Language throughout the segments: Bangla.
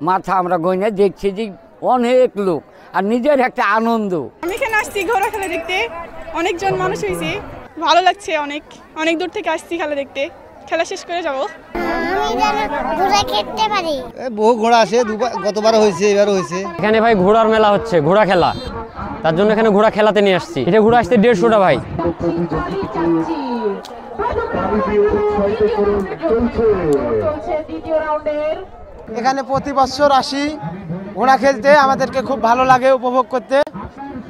মাথা আমরা গইনা দেখছি যে অনেক লোক আর নিজের একটা আনন্দ। আমি এখানে আসছি ঘোড়া খেলা দেখতে, অনেকজন মানুষ হয়েছে, ভালো লাগছে। অনেক অনেক দূর থেকে আসছি খেলা দেখতে, খেলা শেষ করে যাবো। বহু ঘোড়া আসে, গতবার হয়েছে, এবারও হয়েছে। এখানে ভাই ঘোড়ার মেলা হচ্ছে, ঘোড়া খেলা, তার জন্য এখানে ঘোড়া খেলাতে নিয়ে আসছি। এটা ঘোড়া আসতে 150টা ভাই। এখানে প্রতি বছর আসি ঘোড়া খেলতে, আমাদেরকে খুব ভালো লাগে উপভোগ করতে।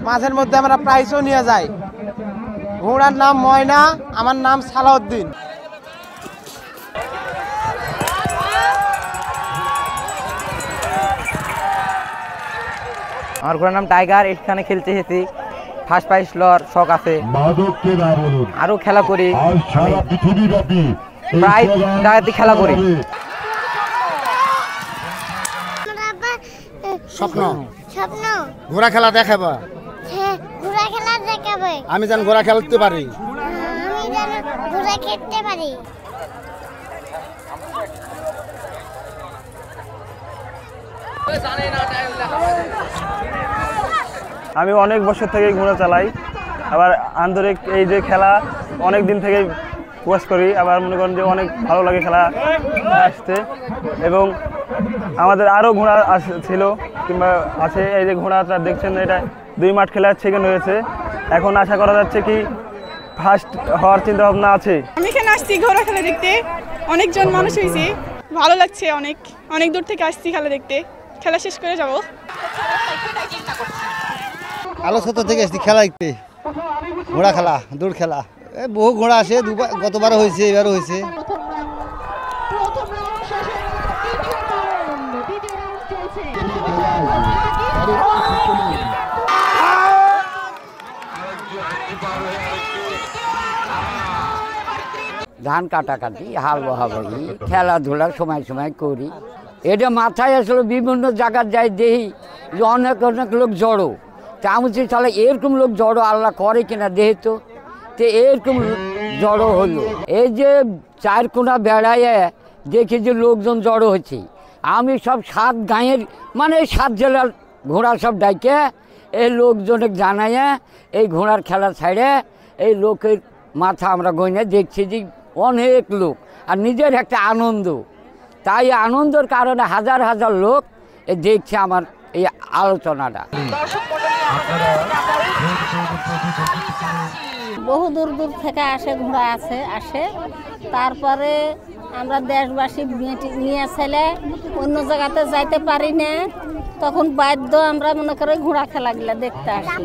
মাঝের মধ্যে আমরা প্রাইজও নিয়ে যাই। ঘোড়ার নাম ময়না, আমার নাম সালাউদ্দিন। আমার ঘোড়ার নাম টাইগার। এখানে খেলতে এসেছি, ফার্স্ট প্রাইজ লওয়ার শখ আছে, আরো খেলা করি, প্রায় জায়গাতে খেলা করি। স্বপ্ন স্বপ্ন ঘোড়া খেলা দেখাবা। ঘোড়া খেলা দেখাবে। আমি যেন ঘোড়া খেলতে পারি। আমি যেন ঘোড়া খেলতে পারি। আমি অনেক বছর থেকে ঘোড়া চালাই, আবার আন্তরিক এই যে খেলা অনেক দিন থেকে প্রয়াস করি। আবার মনে করেন যে অনেক ভালো লাগে খেলা আসতে, এবং আমাদের আরও ঘোড়া ছিল কিংবা আছে। এই যে ঘোড়াটা দেখছেন, এটা 2 মাঠ খেলার সেকেন্ড হয়েছে। এখন আশা করা যাচ্ছে কি ফার্স্ট হওয়ার চিন্তা ভাবনা আছে। আমি এখানে আসছি ঘোড়া খেলা দেখতে, অনেকজন মানুষ হয়েছে, ভালো লাগছে। অনেক অনেক দূর থেকে আসছি খেলা দেখতে, খেলা শেষ করে যাবো। আলোচনা থেকে আসছি খেলা দেখতে, ঘোড়া খেলা, দৌড় খেলা। বহু ঘোড়া আসে, গতবারও হয়েছে, এবারও হয়েছে। ধান কাটাকাটি, হাল বহাবহি, খেলাধুলা সময় সময় করি। এটা মাথায় আসলে বিভিন্ন জায়গার যাই দেখি যে অনেক অনেক লোক জড়ো। তা আমি তাহলে এরকম লোক জড়ো আল্লাহ করে কিনা দেখি তো এরকম জড়ো হলো। এই যে 4 কোণা বেড়ায় দেখি যে লোকজন জড়ো হচ্ছে। আমি সব 7 গাঁয়ের মানে 7 জেলার ঘোড়া সব ডাইকে এই লোকজনে জানাইয়া এই ঘোড়ার খেলা ছাড়ে এই লোকের মাথা আমরা গইনা দেখছি যে অনেক লোক আর নিজের একটা আনন্দ। তাই আনন্দের কারণে হাজার হাজার লোক দেখছে আমার এই আলোচনাটা। বহু দূর দূর থেকে আসে, ঘোড়া আসে। তারপরে আমরা দেশবাসী নিয়ে ছেলে অন্য জায়গাতে যাইতে পারি না, তখন বাধ্য আমরা মনে করি ঘোড়া খেলাগুলা দেখতে আসি।